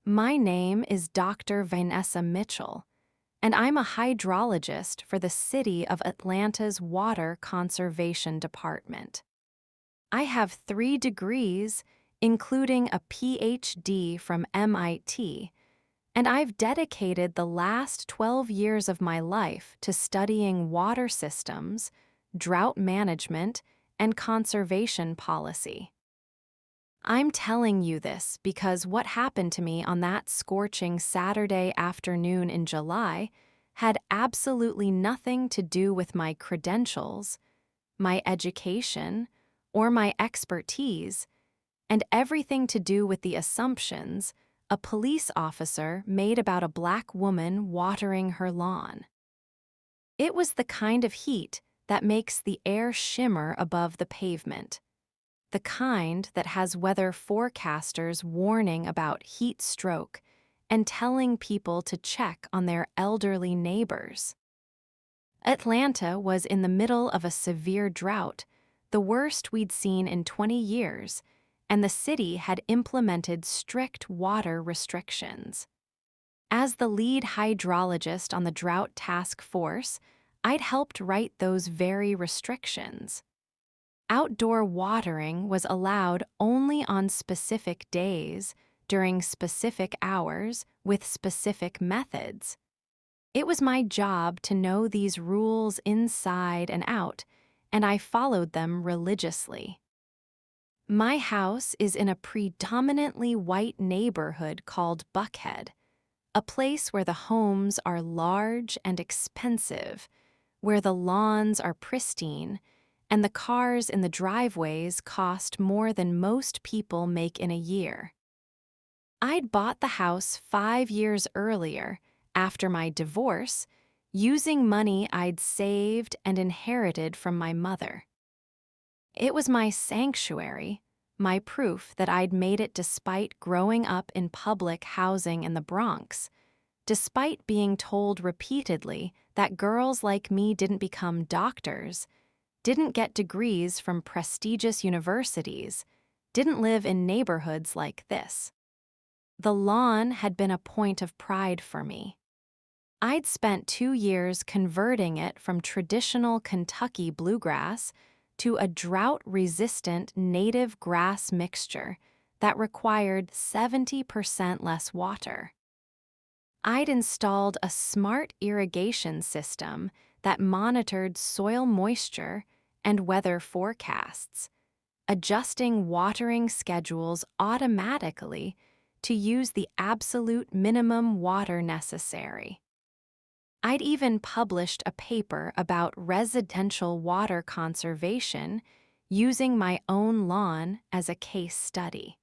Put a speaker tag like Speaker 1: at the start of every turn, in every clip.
Speaker 1: My name is Dr. Vanessa Mitchell, and I'm a hydrologist for the City of Atlanta's Water Conservation Department. I have 3 degrees, including a PhD from MIT, and I've dedicated the last 12 years of my life to studying water systems, drought management, and conservation policy. I'm telling you this because what happened to me on that scorching Saturday afternoon in July had absolutely nothing to do with my credentials, my education, or my expertise, and everything to do with the assumptions a police officer made about a black woman watering her lawn. It was the kind of heat that makes the air shimmer above the pavement, the kind that has weather forecasters warning about heat stroke and telling people to check on their elderly neighbors. Atlanta was in the middle of a severe drought, the worst we'd seen in 20 years, and the city had implemented strict water restrictions. As the lead hydrologist on the drought task force, I'd helped write those very restrictions. Outdoor watering was allowed only on specific days, during specific hours, with specific methods. It was my job to know these rules inside and out, and I followed them religiously. My house is in a predominantly white neighborhood called Buckhead, a place where the homes are large and expensive, where the lawns are pristine, and the cars in the driveways cost more than most people make in a year. I'd bought the house 5 years earlier, after my divorce, using money I'd saved and inherited from my mother. It was my sanctuary, my proof that I'd made it despite growing up in public housing in the Bronx, despite being told repeatedly that girls like me didn't become doctors, didn't get degrees from prestigious universities, didn't live in neighborhoods like this. The lawn had been a point of pride for me. I'd spent 2 years converting it from traditional Kentucky bluegrass to a drought-resistant native grass mixture that required 70% less water. I'd installed a smart irrigation system that monitored soil moisture and weather forecasts, adjusting watering schedules automatically to use the absolute minimum water necessary. I'd even published a paper about residential water conservation using my own lawn as a case study.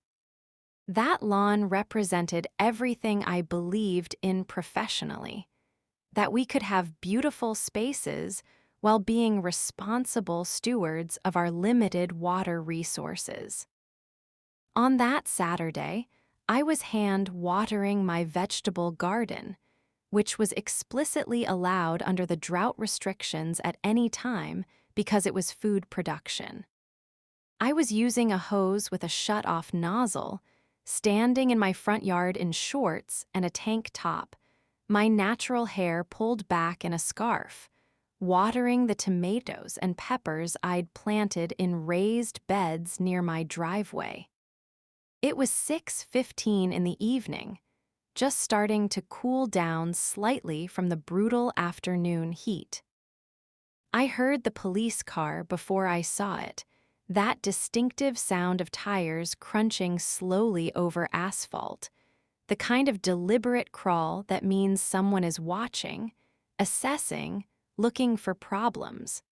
Speaker 1: That lawn represented everything I believed in professionally, that we could have beautiful spaces while being responsible stewards of our limited water resources. On that Saturday, I was hand watering my vegetable garden, which was explicitly allowed under the drought restrictions at any time because it was food production. I was using a hose with a shut-off nozzle, standing in my front yard in shorts and a tank top, my natural hair pulled back in a scarf, watering the tomatoes and peppers I'd planted in raised beds near my driveway. It was 6:15 in the evening, just starting to cool down slightly from the brutal afternoon heat. I heard the police car before I saw it, that distinctive sound of tires crunching slowly over asphalt, the kind of deliberate crawl that means someone is watching, assessing, looking for problems.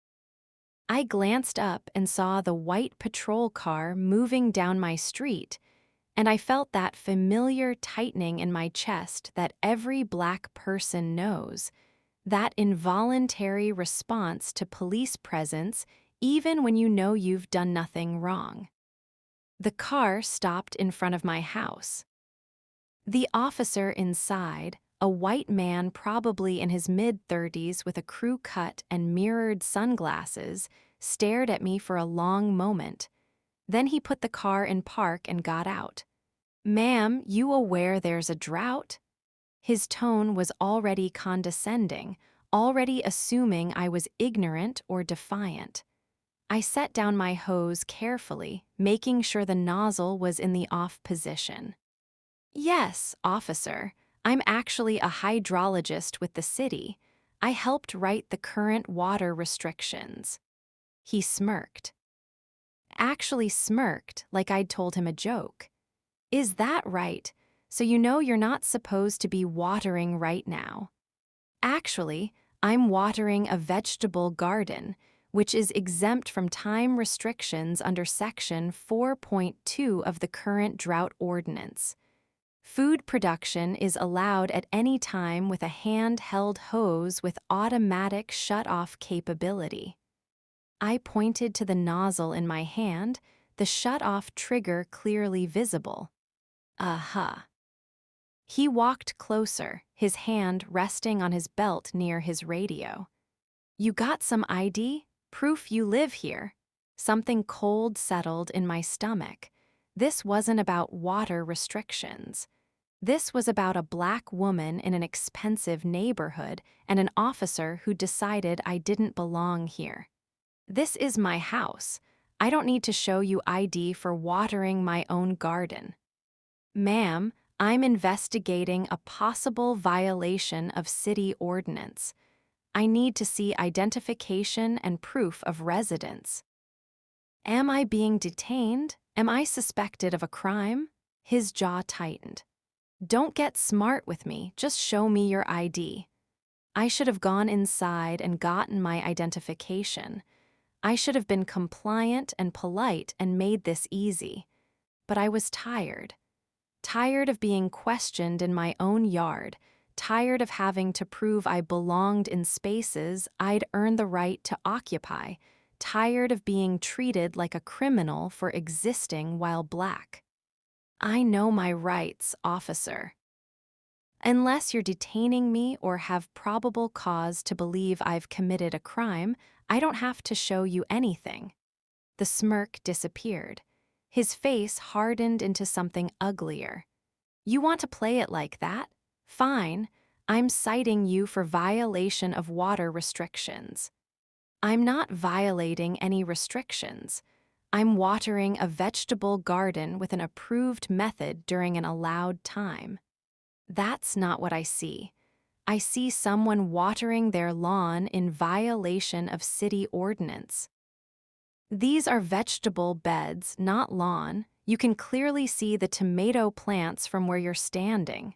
Speaker 1: I glanced up and saw the white patrol car moving down my street, and I felt that familiar tightening in my chest that every black person knows, that involuntary response to police presence even when you know you've done nothing wrong. The car stopped in front of my house. The officer inside, a white man probably in his mid-30s with a crew cut and mirrored sunglasses, stared at me for a long moment. Then he put the car in park and got out. Ma'am, you aware there's a drought? His tone was already condescending, already assuming I was ignorant or defiant. I set down my hose carefully, making sure the nozzle was in the off position. Yes, officer. I'm actually a hydrologist with the city. I helped write the current water restrictions. He smirked. Actually smirked like I'd told him a joke. Is that right? So you know you're not supposed to be watering right now. Actually, I'm watering a vegetable garden, which is exempt from time restrictions under Section 4.2 of the current drought ordinance. Food production is allowed at any time with a hand-held hose with automatic shut-off capability. I pointed to the nozzle in my hand, the shut-off trigger clearly visible. Aha. He walked closer, his hand resting on his belt near his radio. You got some ID? Proof you live here. Something cold settled in my stomach. This wasn't about water restrictions. This was about a black woman in an expensive neighborhood and an officer who decided I didn't belong here. This is my house. I don't need to show you ID for watering my own garden. Ma'am, I'm investigating a possible violation of city ordinance. I need to see identification and proof of residence. Am I being detained? Am I suspected of a crime? His jaw tightened. Don't get smart with me, just show me your ID. I should have gone inside and gotten my identification. I should have been compliant and polite and made this easy. But I was tired. Tired of being questioned in my own yard, tired of having to prove I belonged in spaces I'd earned the right to occupy, tired of being treated like a criminal for existing while black. I know my rights, officer. Unless you're detaining me or have probable cause to believe I've committed a crime, I don't have to show you anything. The smirk disappeared. His face hardened into something uglier. You want to play it like that? Fine. I'm citing you for violation of water restrictions. I'm not violating any restrictions. I'm watering a vegetable garden with an approved method during an allowed time. That's not what I see. I see someone watering their lawn in violation of city ordinance. These are vegetable beds, not lawn. You can clearly see the tomato plants from where you're standing.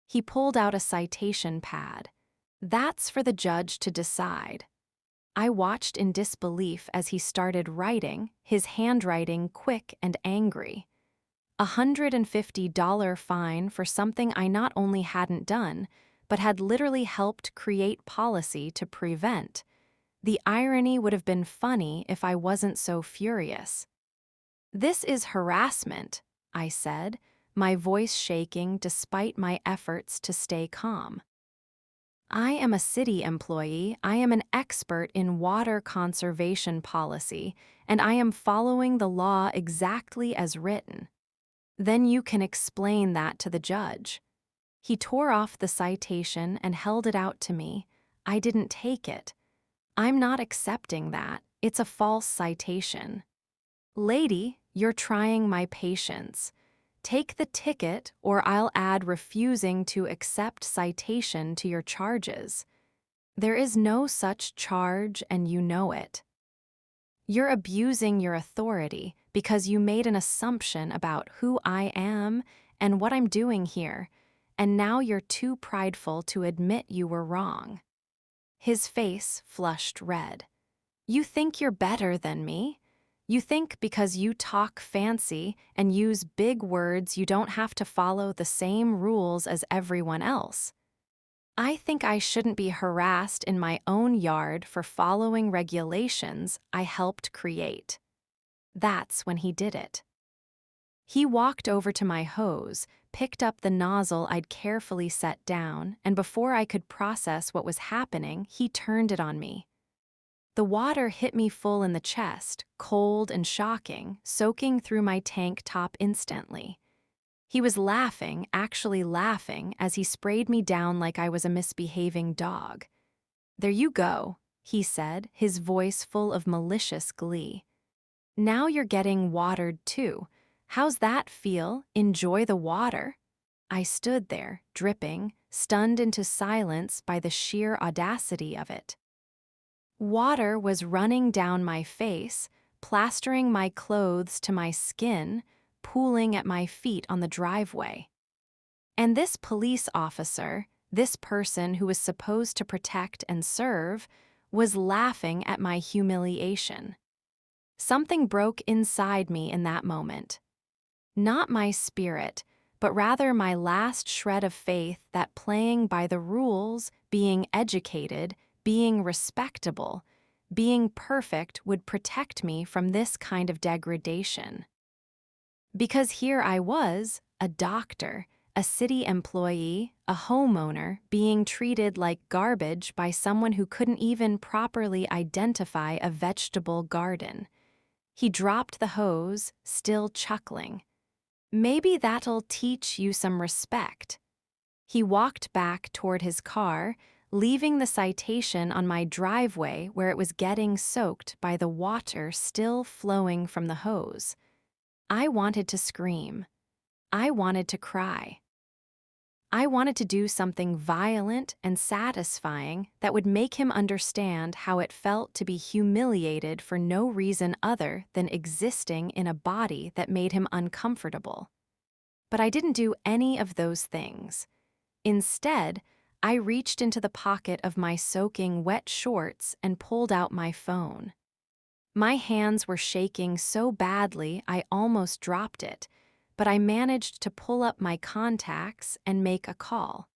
Speaker 1: He pulled out a citation pad. That's for the judge to decide. I watched in disbelief as he started writing, his handwriting quick and angry. $150 fine for something I not only hadn't done, but had literally helped create policy to prevent. The irony would have been funny if I wasn't so furious. This is harassment, I said, my voice shaking despite my efforts to stay calm. I am a city employee, I am an expert in water conservation policy, and I am following the law exactly as written. Then you can explain that to the judge. He tore off the citation and held it out to me. I didn't take it. I'm not accepting that. It's a false citation. Lady, you're trying my patience. Take the ticket or I'll add refusing to accept citation to your charges. There is no such charge and you know it. You're abusing your authority because you made an assumption about who I am and what I'm doing here, and now you're too prideful to admit you were wrong. His face flushed red. You think you're better than me? You think because you talk fancy and use big words you don't have to follow the same rules as everyone else. I think I shouldn't be harassed in my own yard for following regulations I helped create. That's when he did it. He walked over to my hose, picked up the nozzle I'd carefully set down, and before I could process what was happening, he turned it on me. The water hit me full in the chest, cold and shocking, soaking through my tank top instantly. He was laughing, actually laughing, as he sprayed me down like I was a misbehaving dog. "There you go," he said, his voice full of malicious glee. "Now you're getting watered too. How's that feel? Enjoy the water?" I stood there, dripping, stunned into silence by the sheer audacity of it. Water was running down my face, plastering my clothes to my skin, pooling at my feet on the driveway. And this police officer, this person who was supposed to protect and serve, was laughing at my humiliation. Something broke inside me in that moment. Not my spirit, but rather my last shred of faith that playing by the rules, being educated, being respectable, being perfect would protect me from this kind of degradation. Because here I was, a doctor, a city employee, a homeowner, being treated like garbage by someone who couldn't even properly identify a vegetable garden. He dropped the hose, still chuckling. "Maybe that'll teach you some respect." He walked back toward his car, leaving the citation on my driveway where it was getting soaked by the water still flowing from the hose. I wanted to scream. I wanted to cry. I wanted to do something violent and satisfying that would make him understand how it felt to be humiliated for no reason other than existing in a body that made him uncomfortable. But I didn't do any of those things. Instead, I reached into the pocket of my soaking wet shorts and pulled out my phone. My hands were shaking so badly I almost dropped it, but I managed to pull up my contacts and make a call.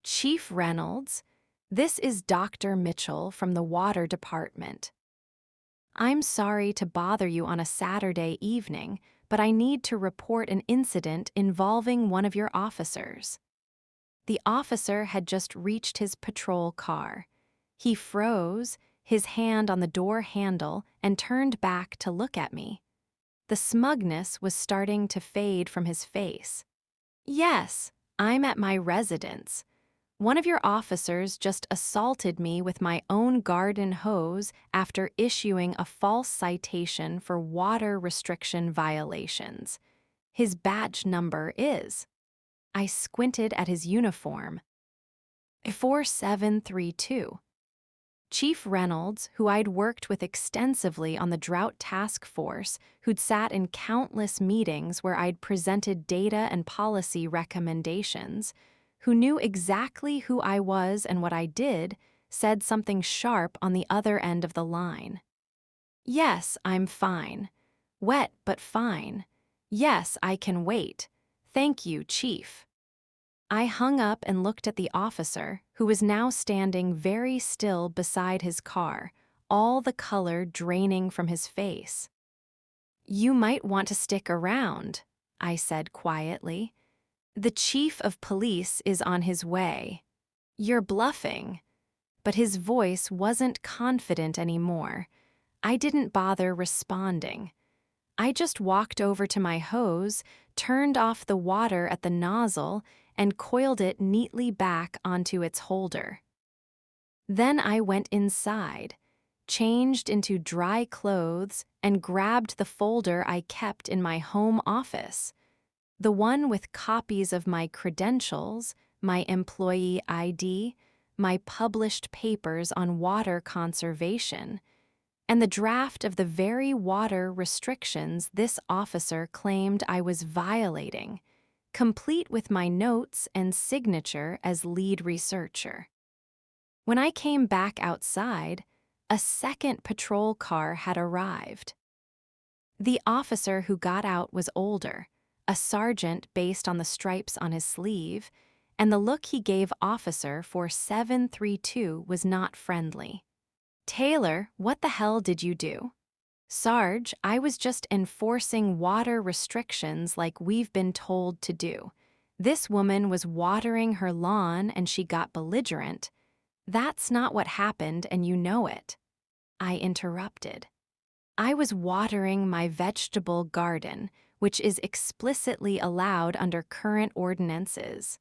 Speaker 1: "Chief Reynolds, this is Dr. Mitchell from the Water Department. I'm sorry to bother you on a Saturday evening, but I need to report an incident involving one of your officers." The officer had just reached his patrol car. He froze, his hand on the door handle, and turned back to look at me. The smugness was starting to fade from his face. "Yes, I'm at my residence. One of your officers just assaulted me with my own garden hose after issuing a false citation for water restriction violations. His badge number is—" I squinted at his uniform. "4732. Chief Reynolds, who I'd worked with extensively on the drought task force, who'd sat in countless meetings where I'd presented data and policy recommendations, who knew exactly who I was and what I did, said something sharp on the other end of the line. "Yes, I'm fine. Wet but fine. Yes, I can wait. Thank you, Chief." I hung up and looked at the officer, who was now standing very still beside his car, all the color draining from his face. "You might want to stick around," I said quietly. "The chief of police is on his way." "You're bluffing." But his voice wasn't confident anymore. I didn't bother responding. I just walked over to my hose, turned off the water at the nozzle, and coiled it neatly back onto its holder. Then I went inside, changed into dry clothes, and grabbed the folder I kept in my home office, the one with copies of my credentials, my employee ID, my published papers on water conservation, and the draft of the very water restrictions this officer claimed I was violating, complete with my notes and signature as lead researcher. When I came back outside, a second patrol car had arrived. The officer who got out was older, a sergeant based on the stripes on his sleeve, and the look he gave Officer 4732 was not friendly. "Taylor, what the hell did you do?" "Sarge, I was just enforcing water restrictions like we've been told to do. This woman was watering her lawn and she got belligerent. That's not what happened and you know it." I interrupted. "I was watering my vegetable garden, which is explicitly allowed under current ordinances.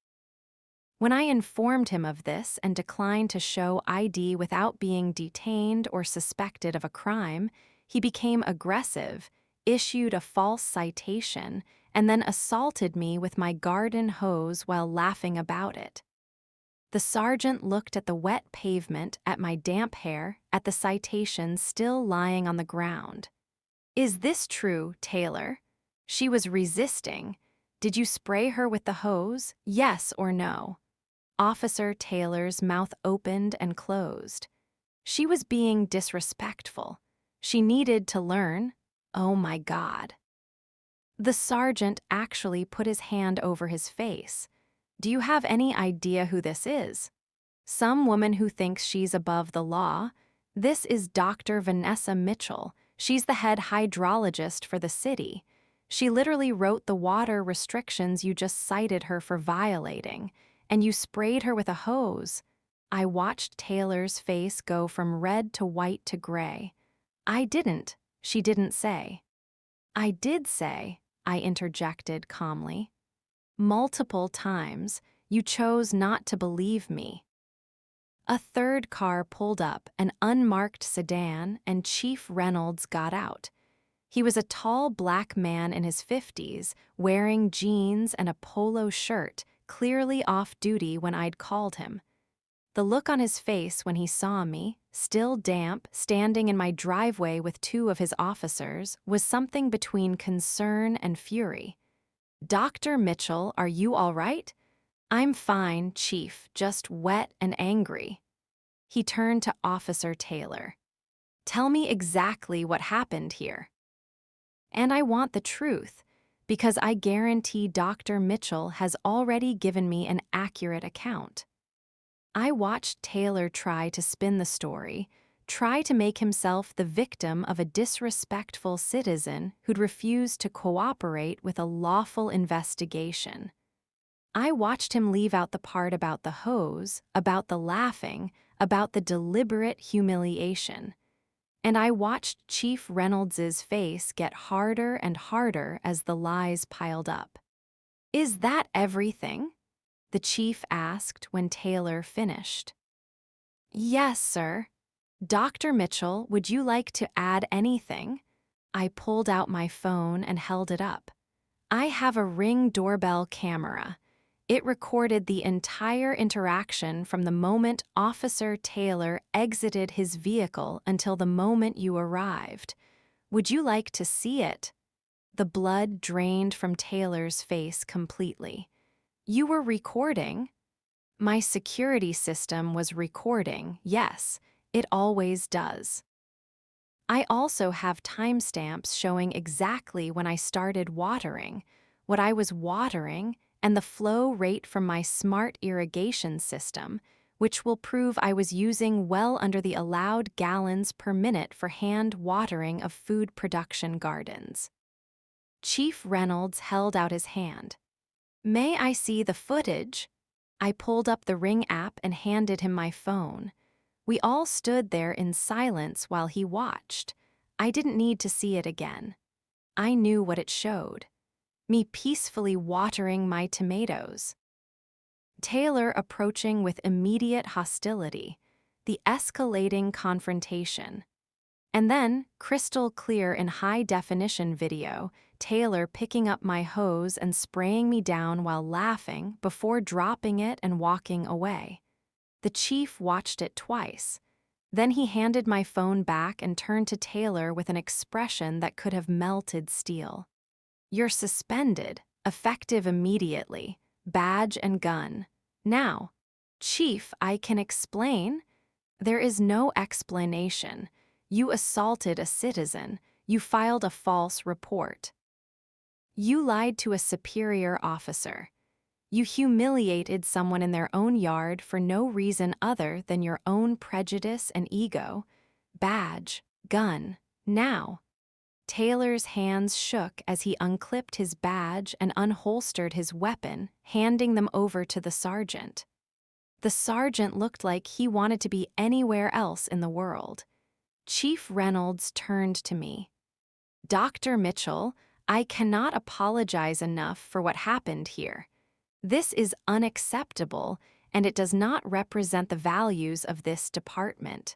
Speaker 1: When I informed him of this and declined to show ID without being detained or suspected of a crime, he became aggressive, issued a false citation, and then assaulted me with my garden hose while laughing about it. The sergeant looked at the wet pavement, at my damp hair, at the citation still lying on the ground. "Is this true, Taylor? She was resisting. Did you spray her with the hose, yes or no?" Officer Taylor's mouth opened and closed. She was being disrespectful. She needed to learn. Oh my God. The sergeant actually put his hand over his face. "Do you have any idea who this is?" "Some woman who thinks she's above the law. This is Dr. Vanessa Mitchell. She's the head hydrologist for the city. She literally wrote the water restrictions you just cited her for violating, and you sprayed her with a hose." I watched Taylor's face go from red to white to gray. "I didn't," she didn't say. "I did say," I interjected calmly. "Multiple times. You chose not to believe me." A third car pulled up, an unmarked sedan, and Chief Reynolds got out. He was a tall black man in his 50s, wearing jeans and a polo shirt, clearly off duty when I'd called him. The look on his face when he saw me, still damp, standing in my driveway with two of his officers, was something between concern and fury. "Dr. Mitchell, are you all right?" "I'm fine, Chief, just wet and angry." He turned to Officer Taylor. "Tell me exactly what happened here." And I want the truth, because I guarantee Dr. Mitchell has already given me an accurate account. I watched Taylor try to spin the story, try to make himself the victim of a disrespectful citizen who'd refused to cooperate with a lawful investigation. I watched him leave out the part about the hose, about the laughing, about the deliberate humiliation. And I watched Chief Reynolds's face get harder and harder as the lies piled up. "Is that everything?" the chief asked when Taylor finished. "Yes, sir." "Dr. Mitchell, would you like to add anything?" I pulled out my phone and held it up. "I have a Ring doorbell camera. It recorded the entire interaction from the moment Officer Taylor exited his vehicle until the moment you arrived. Would you like to see it?" The blood drained from Taylor's face completely. "You were recording?" "My security system was recording, yes. It always does." I also have timestamps showing exactly when I started watering, what I was watering, and the flow rate from my smart irrigation system, which will prove I was using well under the allowed gallons per minute for hand watering of food production gardens. Chief Reynolds held out his hand. "May I see the footage?" I pulled up the Ring app and handed him my phone. We all stood there in silence while he watched. I didn't need to see it again. I knew what it showed. Me peacefully watering my tomatoes. Taylor approaching with immediate hostility, the escalating confrontation. And then, crystal clear in high-definition video, Taylor picking up my hose and spraying me down while laughing before dropping it and walking away. The chief watched it twice. Then he handed my phone back and turned to Taylor with an expression that could have melted steel. "You're suspended, effective immediately, badge and gun. Now, Chief, I can explain." "There is no explanation. You assaulted a citizen. You filed a false report. You lied to a superior officer. You humiliated someone in their own yard for no reason other than your own prejudice and ego. Badge, gun, now." Taylor's hands shook as he unclipped his badge and unholstered his weapon, handing them over to the sergeant. The sergeant looked like he wanted to be anywhere else in the world. Chief Reynolds turned to me. "Dr. Mitchell, I cannot apologize enough for what happened here. This is unacceptable, and it does not represent the values of this department.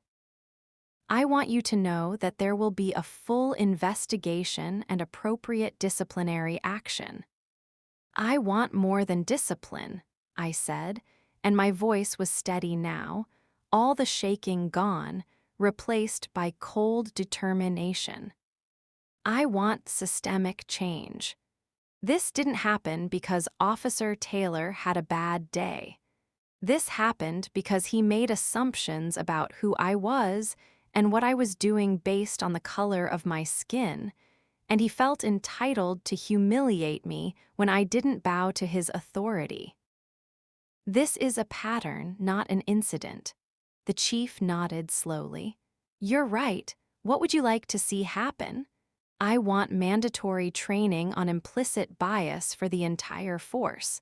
Speaker 1: I want you to know that there will be a full investigation and appropriate disciplinary action. I want more than discipline, I said, and my voice was steady now, all the shaking gone, replaced by cold determination. I want systemic change. This didn't happen because Officer Taylor had a bad day. This happened because he made assumptions about who I was and what I was doing based on the color of my skin, and he felt entitled to humiliate me when I didn't bow to his authority. This is a pattern, not an incident. The chief nodded slowly. You're right. What would you like to see happen? I want mandatory training on implicit bias for the entire force.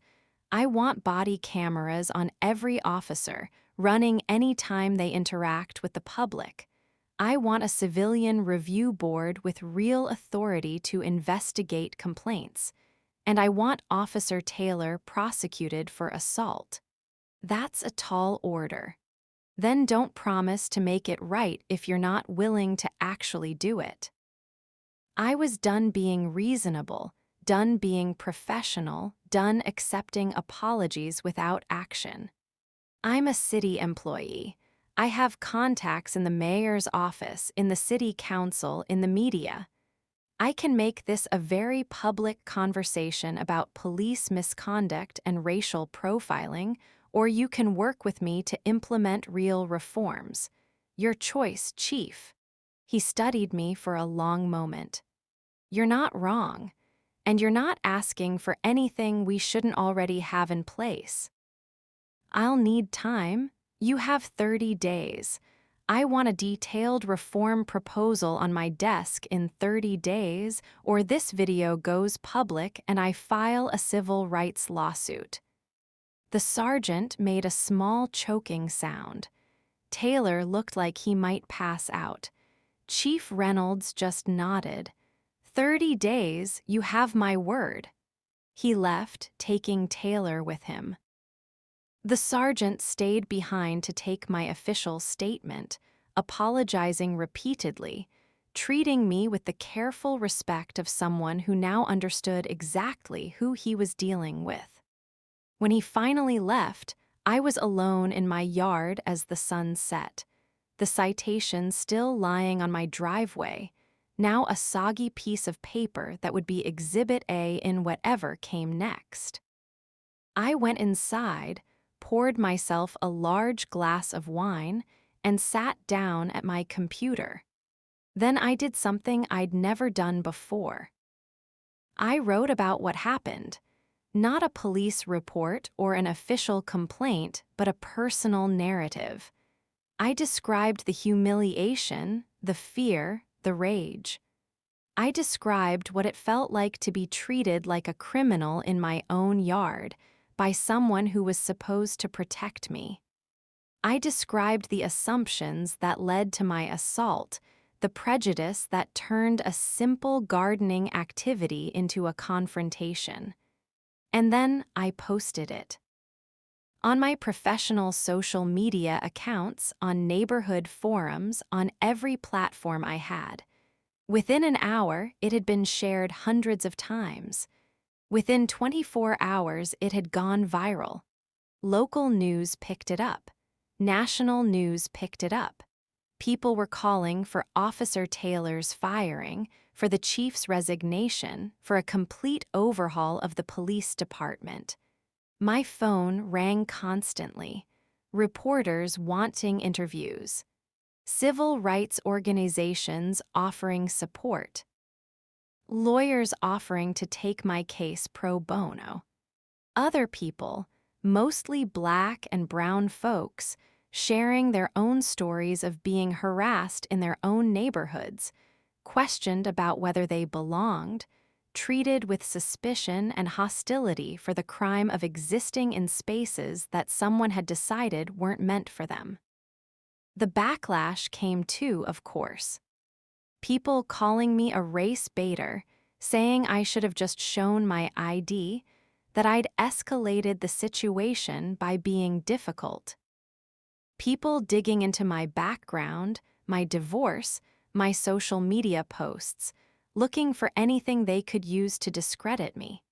Speaker 1: I want body cameras on every officer, running any time they interact with the public. I want a civilian review board with real authority to investigate complaints. And I want Officer Taylor prosecuted for assault. That's a tall order. Then don't promise to make it right if you're not willing to actually do it. I was done being reasonable, done being professional, done accepting apologies without action. I'm a city employee. I have contacts in the mayor's office, in the city council, in the media. I can make this a very public conversation about police misconduct and racial profiling, or you can work with me to implement real reforms. Your choice, Chief. He studied me for a long moment. You're not wrong, and you're not asking for anything we shouldn't already have in place. I'll need time. You have 30 days. I want a detailed reform proposal on my desk in 30 days, or this video goes public and I file a civil rights lawsuit. The sergeant made a small choking sound. Taylor looked like he might pass out. Chief Reynolds just nodded. 30 days, you have my word. He left, taking Taylor with him. The sergeant stayed behind to take my official statement, apologizing repeatedly, treating me with the careful respect of someone who now understood exactly who he was dealing with. When he finally left, I was alone in my yard as the sun set, the citation still lying on my driveway, now a soggy piece of paper that would be Exhibit A in whatever came next. I went inside, poured myself a large glass of wine, and sat down at my computer. Then I did something I'd never done before. I wrote about what happened, not a police report or an official complaint, but a personal narrative. I described the humiliation, the fear, the rage. I described what it felt like to be treated like a criminal in my own yard by someone who was supposed to protect me. I described the assumptions that led to my assault, the prejudice that turned a simple gardening activity into a confrontation. And then I posted it. On my professional social media accounts, on neighborhood forums, on every platform I had. Within an hour, it had been shared hundreds of times. Within 24 hours, it had gone viral. Local news picked it up. National news picked it up. People were calling for Officer Taylor's firing, for the chief's resignation, for a complete overhaul of the police department. My phone rang constantly. Reporters wanting interviews. Civil rights organizations offering support. Lawyers offering to take my case pro bono. Other people, mostly Black and brown folks, sharing their own stories of being harassed in their own neighborhoods, questioned about whether they belonged, treated with suspicion and hostility for the crime of existing in spaces that someone had decided weren't meant for them. The backlash came too, of course. People calling me a race baiter, saying I should have just shown my ID, that I'd escalated the situation by being difficult. People digging into my background, my divorce, my social media posts, looking for anything they could use to discredit me.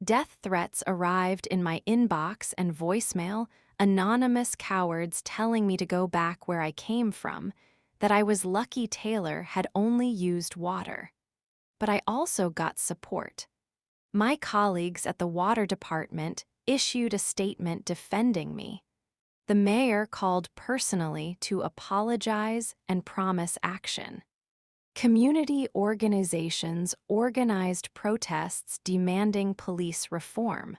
Speaker 1: Death threats arrived in my inbox and voicemail, anonymous cowards telling me to go back where I came from, that I was lucky Taylor had only used water. But I also got support. My colleagues at the water department issued a statement defending me. The mayor called personally to apologize and promise action. Community organizations organized protests demanding police reform.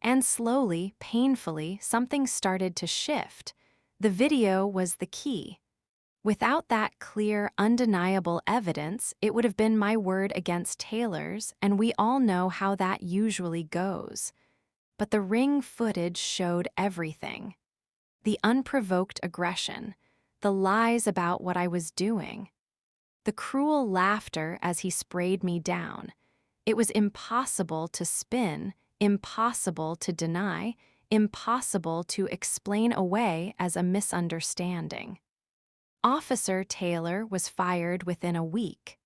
Speaker 1: And slowly, painfully, something started to shift. The video was the key. Without that clear, undeniable evidence, it would have been my word against Taylor's, and we all know how that usually goes. But the ring footage showed everything. The unprovoked aggression, the lies about what I was doing, the cruel laughter as he sprayed me down. It was impossible to spin, impossible to deny, impossible to explain away as a misunderstanding. Officer Taylor was fired within a week.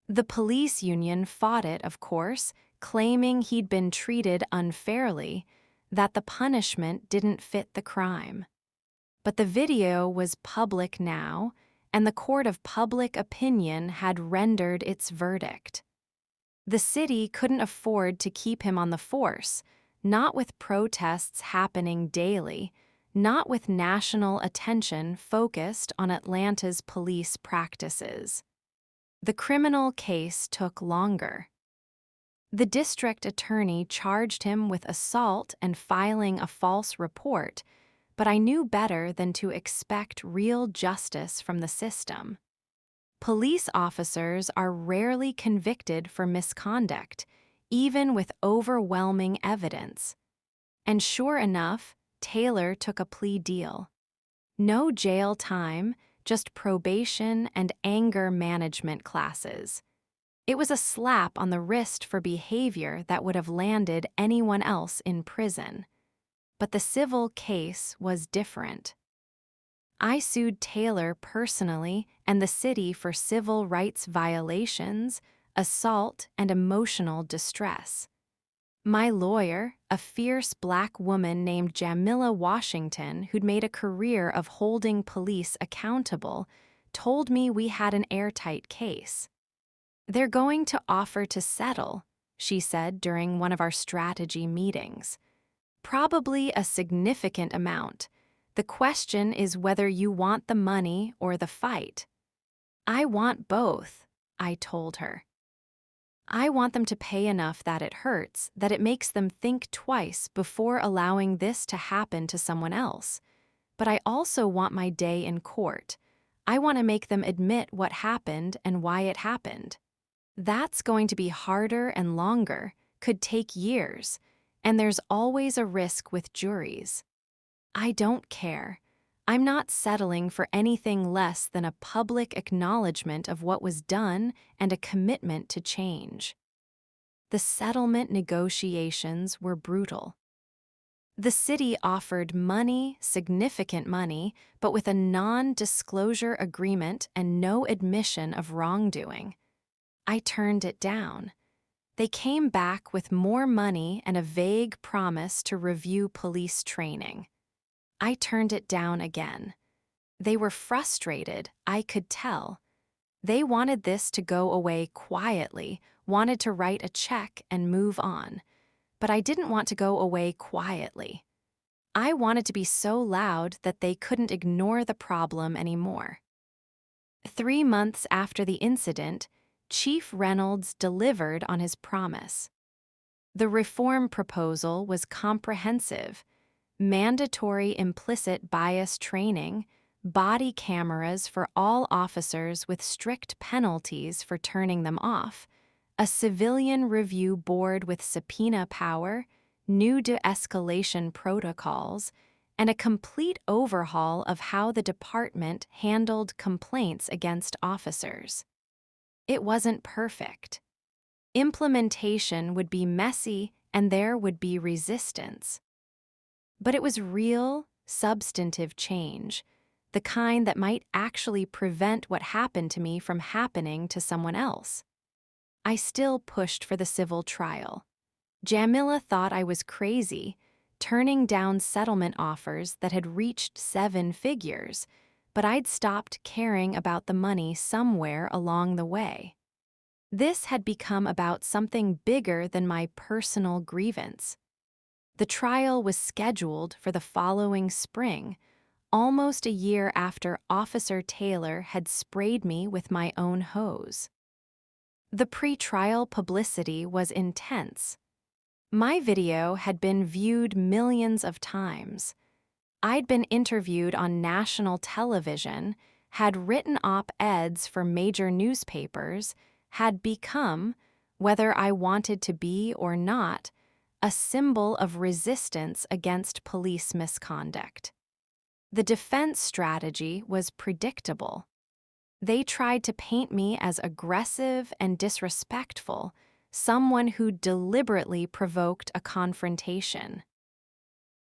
Speaker 1: The police union fought it, of course, claiming he'd been treated unfairly, that the punishment didn't fit the crime. But the video was public now, and the court of public opinion had rendered its verdict. The city couldn't afford to keep him on the force, not with protests happening daily, not with national attention focused on Atlanta's police practices. The criminal case took longer. The district attorney charged him with assault and filing a false report, but I knew better than to expect real justice from the system. Police officers are rarely convicted for misconduct, even with overwhelming evidence. And sure enough, Taylor took a plea deal. No jail time, just probation and anger management classes. It was a slap on the wrist for behavior that would have landed anyone else in prison. But the civil case was different. I sued Taylor personally and the city for civil rights violations, assault, and emotional distress. My lawyer, a fierce black woman named Jamila Washington, who'd made a career of holding police accountable, told me we had an airtight case. "They're going to offer to settle," she said during one of our strategy meetings. "Probably a significant amount. The question is whether you want the money or the fight." "I want both," I told her. "I want them to pay enough that it hurts, that it makes them think twice before allowing this to happen to someone else. But I also want my day in court. I want to make them admit what happened and why it happened. That's going to be harder and longer, could take years, and there's always a risk with juries. I don't care. I'm not settling for anything less than a public acknowledgement of what was done and a commitment to change." The settlement negotiations were brutal. The city offered money, significant money, but with a non-disclosure agreement and no admission of wrongdoing. I turned it down. They came back with more money and a vague promise to review police training. I turned it down again. They were frustrated, I could tell. They wanted this to go away quietly, wanted to write a check and move on. But I didn't want to go away quietly. I wanted to be so loud that they couldn't ignore the problem anymore. 3 months after the incident, Chief Reynolds delivered on his promise. The reform proposal was comprehensive: mandatory implicit bias training, body cameras for all officers with strict penalties for turning them off, a civilian review board with subpoena power, new de-escalation protocols, and a complete overhaul of how the department handled complaints against officers. It wasn't perfect. Implementation would be messy and there would be resistance. But it was real, substantive change, the kind that might actually prevent what happened to me from happening to someone else. I still pushed for the civil trial. Jamila thought I was crazy, turning down settlement offers that had reached 7 figures, but I'd stopped caring about the money somewhere along the way. This had become about something bigger than my personal grievance. The trial was scheduled for the following spring, almost a year after Officer Taylor had sprayed me with my own hose. The pre-trial publicity was intense. My video had been viewed millions of times. I'd been interviewed on national television, had written op-eds for major newspapers, had become, whether I wanted to be or not, a symbol of resistance against police misconduct. The defense strategy was predictable. They tried to paint me as aggressive and disrespectful, someone who deliberately provoked a confrontation.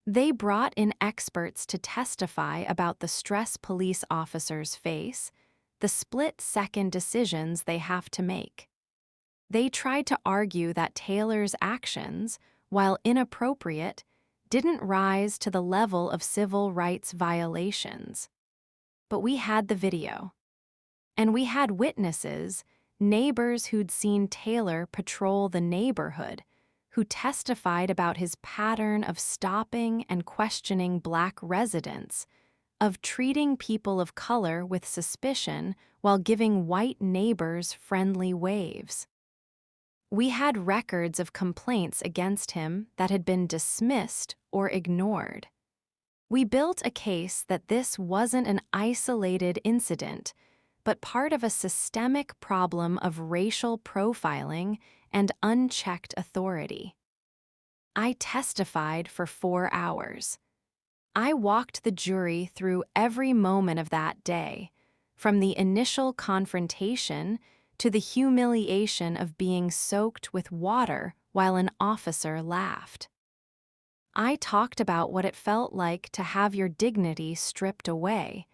Speaker 1: They brought in experts to testify about the stress police officers face, the split-second decisions they have to make. They tried to argue that Taylor's actions, while inappropriate, didn't rise to the level of civil rights violations. But we had the video. And we had witnesses, neighbors who'd seen Taylor patrol the neighborhood, who testified about his pattern of stopping and questioning Black residents, of treating people of color with suspicion while giving white neighbors friendly waves. We had records of complaints against him that had been dismissed or ignored. We built a case that this wasn't an isolated incident, but part of a systemic problem of racial profiling and unchecked authority. I testified for 4 hours. I walked the jury through every moment of that day, from the initial confrontation to the humiliation of being soaked with water while an officer laughed. I talked about what it felt like to have your dignity stripped away,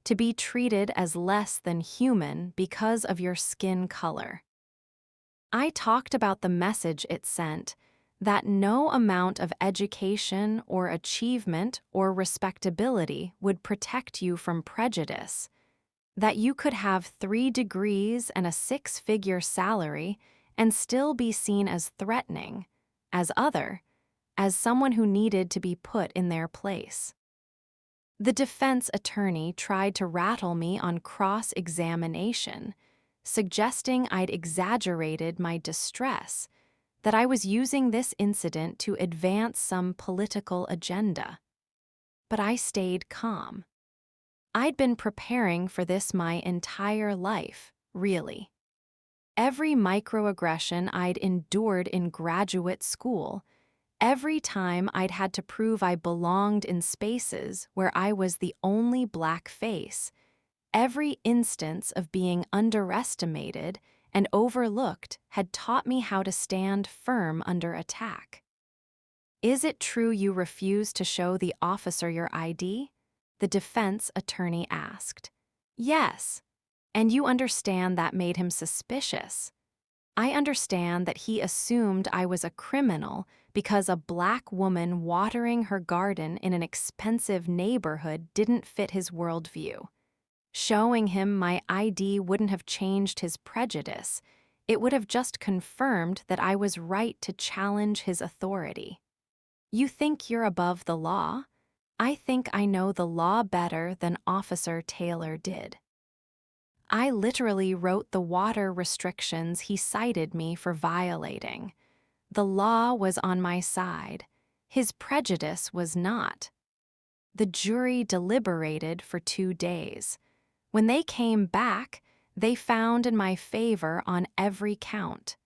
Speaker 1: to be treated as less than human because of your skin color. I talked about the message it sent, that no amount of education or achievement or respectability would protect you from prejudice, that you could have 3 degrees and a 6-figure salary and still be seen as threatening, as other, as someone who needed to be put in their place. The defense attorney tried to rattle me on cross-examination, suggesting I'd exaggerated my distress, that I was using this incident to advance some political agenda. But I stayed calm. I'd been preparing for this my entire life, really. Every microaggression I'd endured in graduate school, every time I'd had to prove I belonged in spaces where I was the only Black face, every instance of being underestimated and overlooked had taught me how to stand firm under attack. "Is it true you refused to show the officer your ID?" the defense attorney asked. "Yes. And you understand that made him suspicious." "I understand that he assumed I was a criminal because a Black woman watering her garden in an expensive neighborhood didn't fit his worldview. Showing him my ID wouldn't have changed his prejudice. It would have just confirmed that I was right to challenge his authority." "You think you're above the law?" "I think I know the law better than Officer Taylor did. I literally wrote the water restrictions he cited me for violating. The law was on my side. His prejudice was not." The jury deliberated for 2 days. When they came back, they found in my favor on every count.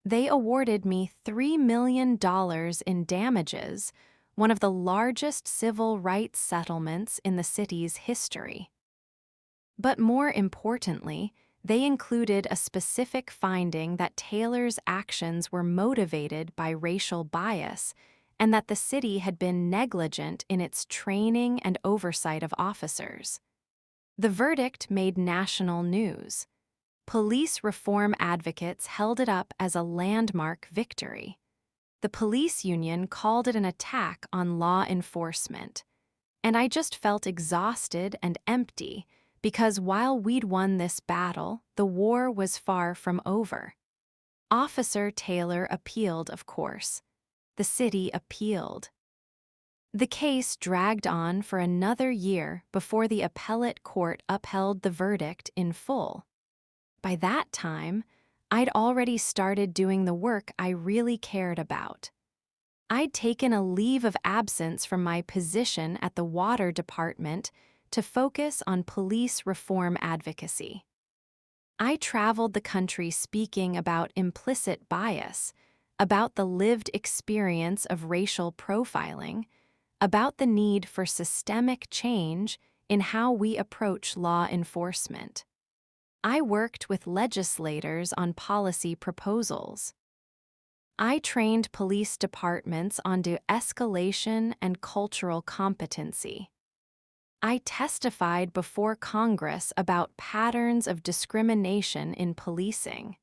Speaker 1: They awarded me $3 million in damages, one of the largest civil rights settlements in the city's history. But more importantly, They included a specific finding that Taylor's actions were motivated by racial bias and that the city had been negligent in its training and oversight of officers. The verdict made national news. Police reform advocates held it up as a landmark victory. The police union called it an attack on law enforcement. And I just felt exhausted and empty because while we'd won this battle, the war was far from over. Officer Taylor appealed, of course. The city appealed. The case dragged on for another year before the appellate court upheld the verdict in full. By that time, I'd already started doing the work I really cared about. I'd taken a leave of absence from my position at the water department to focus on police reform advocacy. I traveled the country speaking about implicit bias, about the lived experience of racial profiling, about the need for systemic change in how we approach law enforcement. I worked with legislators on policy proposals. I trained police departments on de-escalation and cultural competency. I testified before Congress about patterns of discrimination in policing.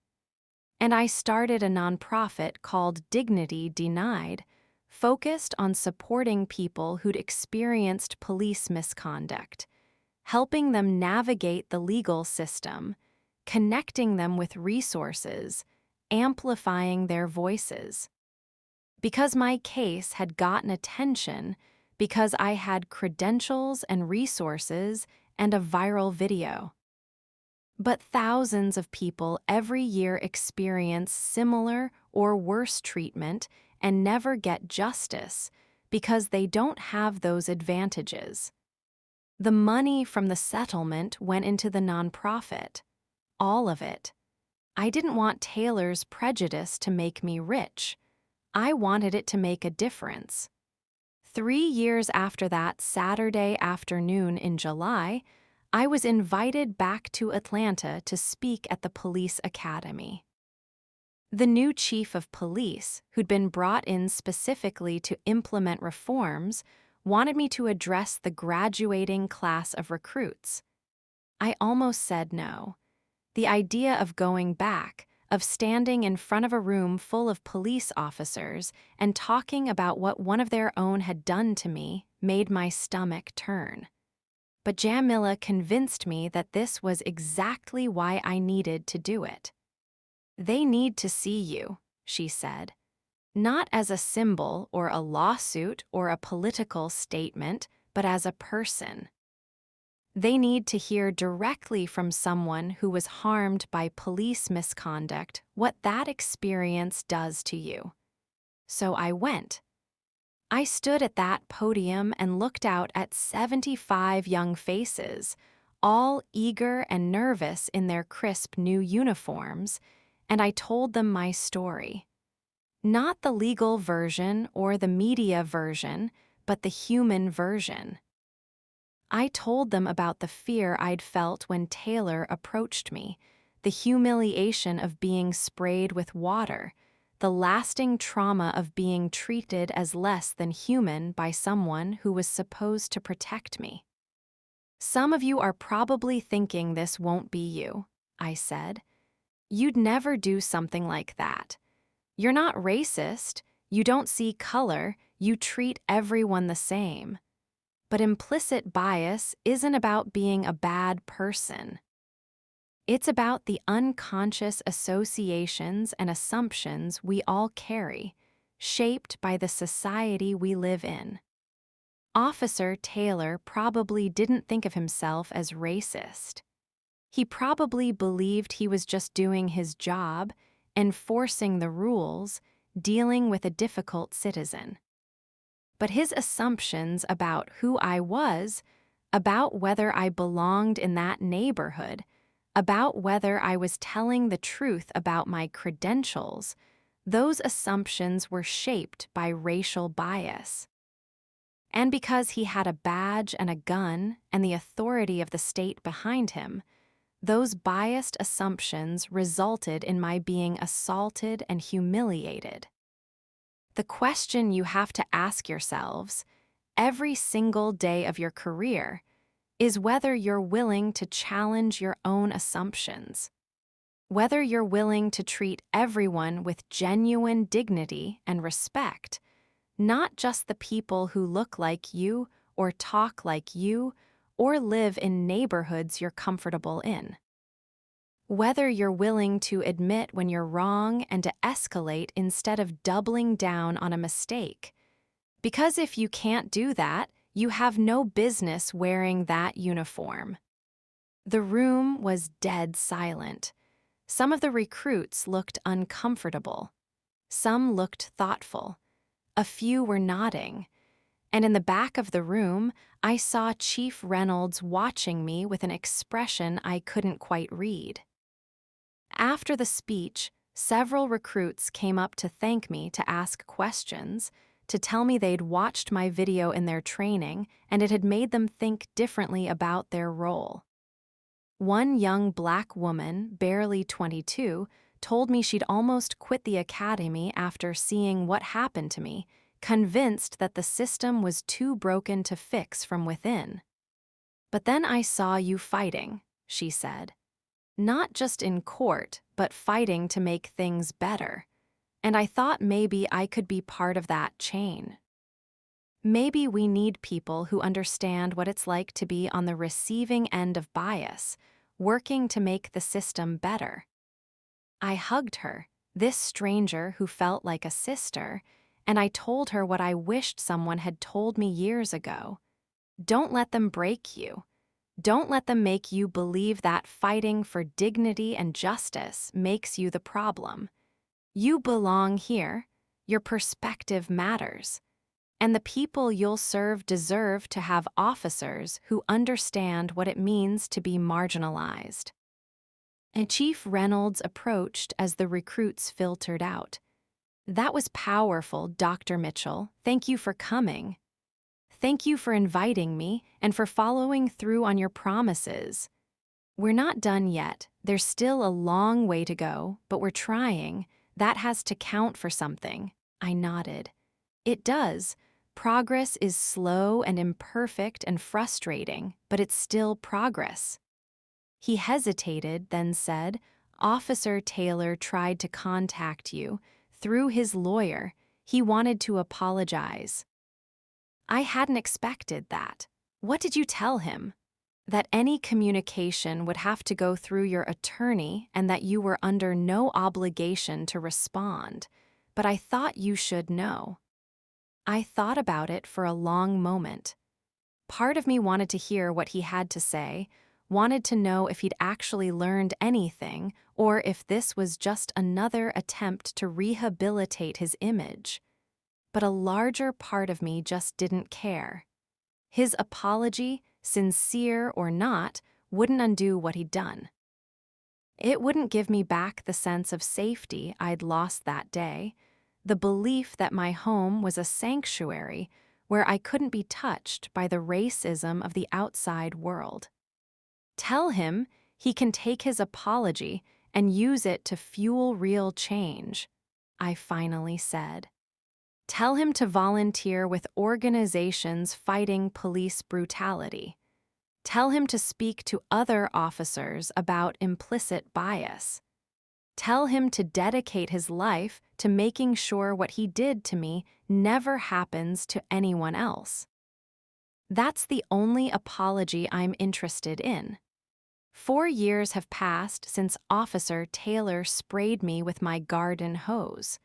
Speaker 1: And I started a nonprofit called Dignity Denied, focused on supporting people who'd experienced police misconduct, helping them navigate the legal system, connecting them with resources, amplifying their voices. Because my case had gotten attention, because I had credentials and resources and a viral video. But thousands of people every year experience similar or worse treatment and never get justice because they don't have those advantages. The money from the settlement went into the nonprofit. All of it. I didn't want Taylor's prejudice to make me rich. I wanted it to make a difference. 3 years after that Saturday afternoon in July, I was invited back to Atlanta to speak at the police academy. The new chief of police, who'd been brought in specifically to implement reforms, wanted me to address the graduating class of recruits. I almost said no. The idea of going back, of standing in front of a room full of police officers and talking about what one of their own had done to me, made my stomach turn. But Jamila convinced me that this was exactly why I needed to do it. "They need to see you," she said. "Not as a symbol or a lawsuit or a political statement, but as a person. They need to hear directly from someone who was harmed by police misconduct what that experience does to you." So I went. I stood at that podium and looked out at 75 young faces, all eager and nervous in their crisp new uniforms, and I told them my story. Not the legal version or the media version, but the human version. I told them about the fear I'd felt when Taylor approached me, the humiliation of being sprayed with water, the lasting trauma of being treated as less than human by someone who was supposed to protect me. "Some of you are probably thinking this won't be you," I said. "You'd never do something like that. You're not racist, you don't see color, you treat everyone the same. But implicit bias isn't about being a bad person. It's about the unconscious associations and assumptions we all carry, shaped by the society we live in." Officer Taylor probably didn't think of himself as racist. He probably believed he was just doing his job, enforcing the rules, dealing with a difficult citizen. But his assumptions about who I was, about whether I belonged in that neighborhood, about whether I was telling the truth about my credentials, those assumptions were shaped by racial bias. And because he had a badge and a gun and the authority of the state behind him, Those biased assumptions resulted in my being assaulted and humiliated. The question you have to ask yourselves every single day of your career is whether you're willing to challenge your own assumptions, whether you're willing to treat everyone with genuine dignity and respect, not just the people who look like you or talk like you or live in neighborhoods you're comfortable in. Whether you're willing to admit when you're wrong and to escalate instead of doubling down on a mistake. Because if you can't do that, you have no business wearing that uniform. The room was dead silent. Some of the recruits looked uncomfortable. Some looked thoughtful. A few were nodding. And in the back of the room, I saw Chief Reynolds watching me with an expression I couldn't quite read. After the speech, several recruits came up to thank me, to ask questions, to tell me they'd watched my video in their training and it had made them think differently about their role. One young black woman, barely 22, told me she'd almost quit the academy after seeing what happened to me, convinced that the system was too broken to fix from within. "But then I saw you fighting," she said. "Not just in court, but fighting to make things better. And I thought maybe I could be part of that chain. Maybe we need people who understand what it's like to be on the receiving end of bias, working to make the system better." I hugged her, this stranger who felt like a sister, and I told her what I wished someone had told me years ago. Don't let them break you. Don't let them make you believe that fighting for dignity and justice makes you the problem. You belong here. Your perspective matters. And the people you'll serve deserve to have officers who understand what it means to be marginalized. And Chief Reynolds approached as the recruits filtered out. "That was powerful, Dr. Mitchell. Thank you for coming. Thank you for inviting me and for following through on your promises. We're not done yet. There's still a long way to go, but we're trying. That has to count for something." I nodded. "It does. Progress is slow and imperfect and frustrating, but it's still progress." He hesitated, then said, "Officer Taylor tried to contact you. Through his lawyer. He wanted to apologize." I hadn't expected that. "What did you tell him?" "That any communication would have to go through your attorney and that you were under no obligation to respond. But I thought you should know." I thought about it for a long moment. Part of me wanted to hear what he had to say, wanted to know if he'd actually learned anything or if this was just another attempt to rehabilitate his image. But a larger part of me just didn't care. His apology, sincere or not, wouldn't undo what he'd done. It wouldn't give me back the sense of safety I'd lost that day, the belief that my home was a sanctuary where I couldn't be touched by the racism of the outside world. "Tell him he can take his apology and use it to fuel real change," I finally said. "Tell him to volunteer with organizations fighting police brutality. Tell him to speak to other officers about implicit bias. Tell him to dedicate his life to making sure what he did to me never happens to anyone else." That's the only apology I'm interested in. 4 years have passed since Officer Taylor sprayed me with my garden hose.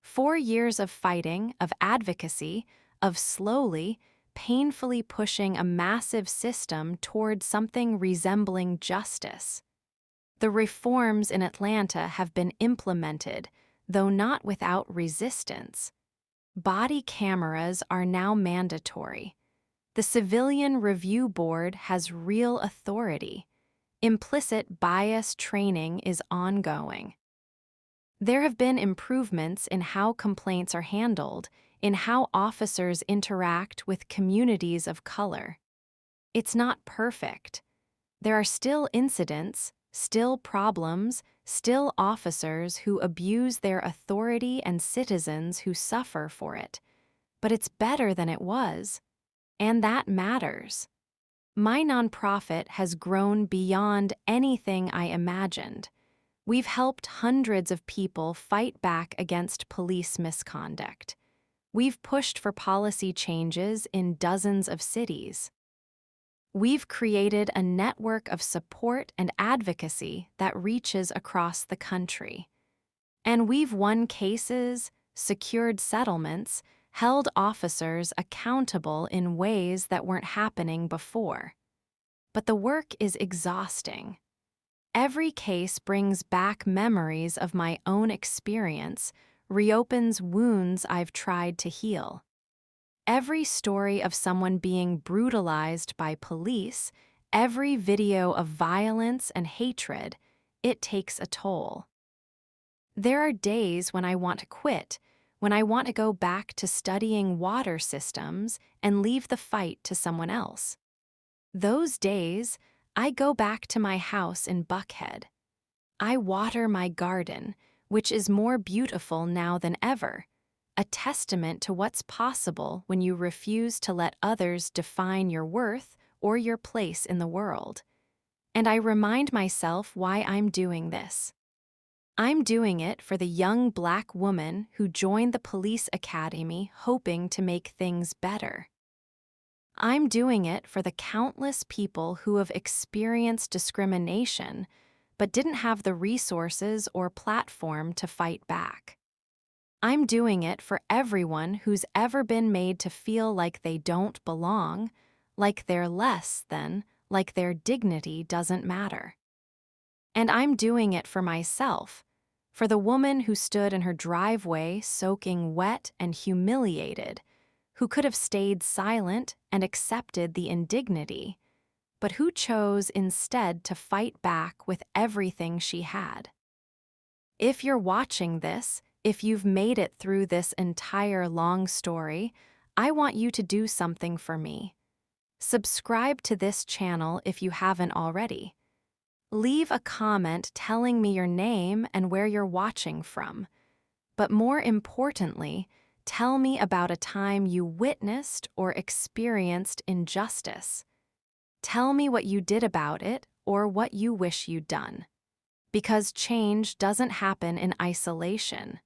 Speaker 1: 4 years of fighting, of advocacy, of slowly, painfully pushing a massive system toward something resembling justice. The reforms in Atlanta have been implemented, though not without resistance. Body cameras are now mandatory. The Civilian Review Board has real authority. Implicit bias training is ongoing. There have been improvements in how complaints are handled, in how officers interact with communities of color. It's not perfect. There are still incidents, still problems, still officers who abuse their authority and citizens who suffer for it. But it's better than it was, and that matters. My nonprofit has grown beyond anything I imagined. We've helped hundreds of people fight back against police misconduct. We've pushed for policy changes in dozens of cities. We've created a network of support and advocacy that reaches across the country. And we've won cases, secured settlements, held officers accountable in ways that weren't happening before. But the work is exhausting. Every case brings back memories of my own experience, reopens wounds I've tried to heal. Every story of someone being brutalized by police, every video of violence and hatred, it takes a toll. There are days when I want to quit, when I want to go back to studying water systems and leave the fight to someone else. Those days, I go back to my house in Buckhead. I water my garden, which is more beautiful now than ever, a testament to what's possible when you refuse to let others define your worth or your place in the world. And I remind myself why I'm doing this. I'm doing it for the young Black woman who joined the police academy hoping to make things better. I'm doing it for the countless people who have experienced discrimination but didn't have the resources or platform to fight back. I'm doing it for everyone who's ever been made to feel like they don't belong, like they're less than, like their dignity doesn't matter. And I'm doing it for myself, for the woman who stood in her driveway soaking wet and humiliated, who could have stayed silent and accepted the indignity, but who chose instead to fight back with everything she had. If you're watching this, if you've made it through this entire long story, I want you to do something for me. Subscribe to this channel if you haven't already. Leave a comment telling me your name and where you're watching from. But more importantly, tell me about a time you witnessed or experienced injustice. Tell me what you did about it or what you wish you'd done. Because change doesn't happen in isolation.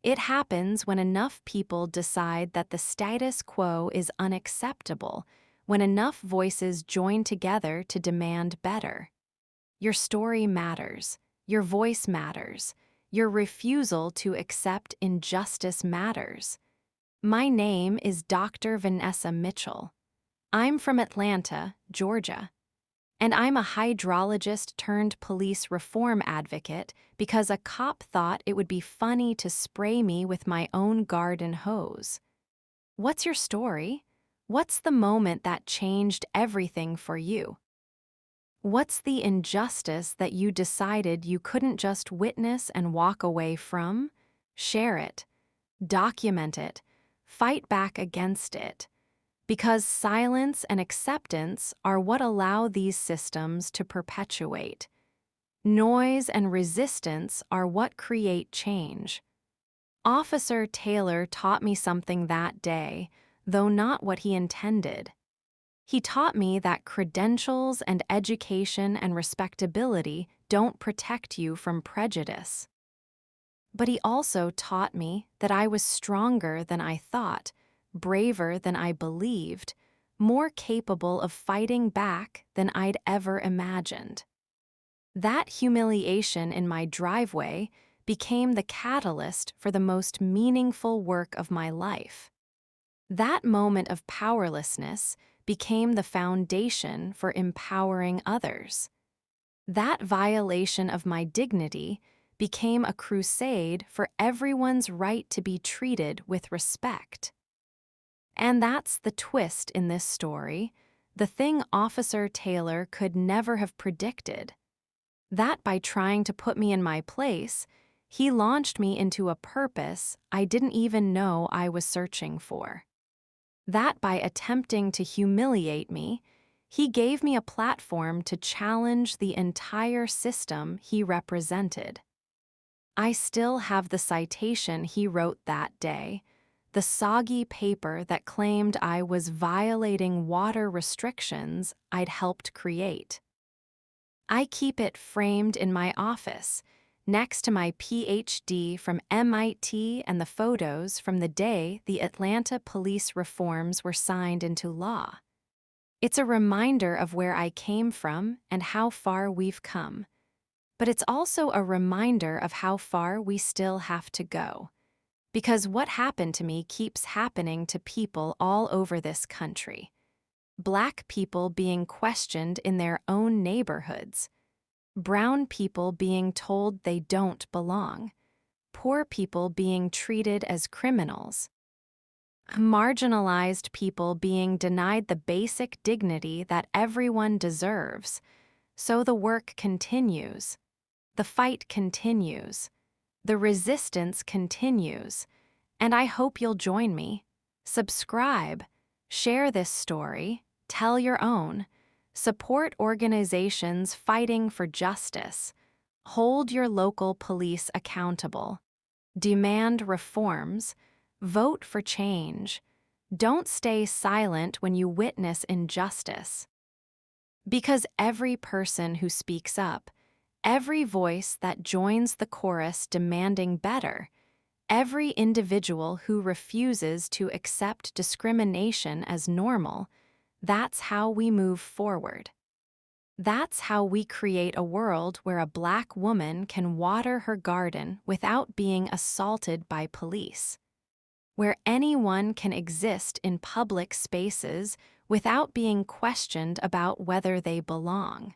Speaker 1: It happens when enough people decide that the status quo is unacceptable, when enough voices join together to demand better. Your story matters. Your voice matters. Your refusal to accept injustice matters. My name is Dr. Vanessa Mitchell. I'm from Atlanta, Georgia. And I'm a hydrologist turned police reform advocate because a cop thought it would be funny to spray me with my own garden hose. What's your story? What's the moment that changed everything for you? What's the injustice that you decided you couldn't just witness and walk away from? Share it. Document it. Fight back against it. Because silence and acceptance are what allow these systems to perpetuate. Noise and resistance are what create change. Officer Taylor taught me something that day, though not what he intended. He taught me that credentials and education and respectability don't protect you from prejudice. But he also taught me that I was stronger than I thought, braver than I believed, more capable of fighting back than I'd ever imagined. That humiliation in my driveway became the catalyst for the most meaningful work of my life. That moment of powerlessness became the foundation for empowering others. That violation of my dignity became a crusade for everyone's right to be treated with respect. And that's the twist in this story, the thing Officer Taylor could never have predicted. That by trying to put me in my place, he launched me into a purpose I didn't even know I was searching for. That by attempting to humiliate me, He gave me a platform to challenge the entire system he represented. I still have the citation he wrote that day, the soggy paper that claimed I was violating water restrictions I'd helped create. I keep it framed in my office, next to my PhD from MIT and the photos from the day the Atlanta police reforms were signed into law. It's a reminder of where I came from and how far we've come. But it's also a reminder of how far we still have to go. Because what happened to me keeps happening to people all over this country. Black people being questioned in their own neighborhoods. Brown people being told they don't belong. Poor people being treated as criminals. Marginalized people being denied the basic dignity that everyone deserves. So the work continues. The fight continues. The resistance continues. And I hope you'll join me. Subscribe. Share this story. Tell your own. Support organizations fighting for justice. Hold your local police accountable. Demand reforms. Vote for change. Don't stay silent when you witness injustice. Because every person who speaks up, every voice that joins the chorus demanding better, every individual who refuses to accept discrimination as normal, that's how we move forward. That's how we create a world where a Black woman can water her garden without being assaulted by police. Where anyone can exist in public spaces without being questioned about whether they belong.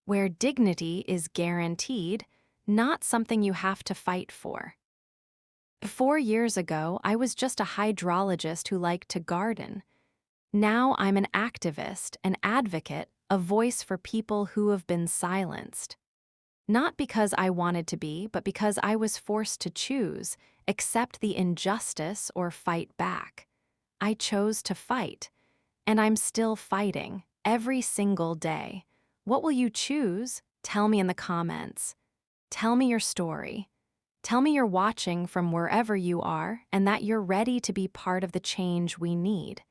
Speaker 1: Where dignity is guaranteed, not something you have to fight for. 4 years ago, I was just a hydrologist who liked to garden. Now I'm an activist, an advocate, a voice for people who have been silenced. Not because I wanted to be, but because I was forced to choose, accept the injustice or fight back. I chose to fight, and I'm still fighting, every single day. What will you choose? Tell me in the comments. Tell me your story. Tell me you're watching from wherever you are and that you're ready to be part of the change we need.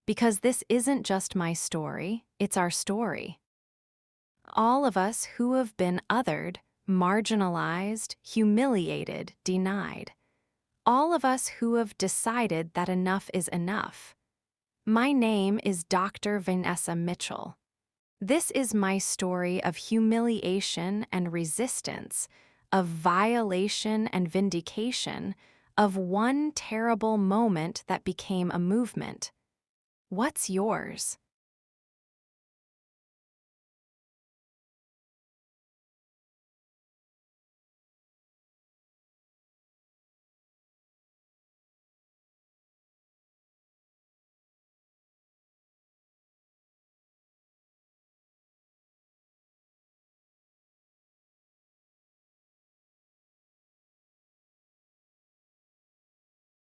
Speaker 1: Because this isn't just my story, it's our story. All of us who have been othered, marginalized, humiliated, denied. All of us who have decided that enough is enough. My name is Dr. Vanessa Mitchell. This is my story of humiliation and resistance, of violation and vindication, of one terrible moment that became a movement. What's yours?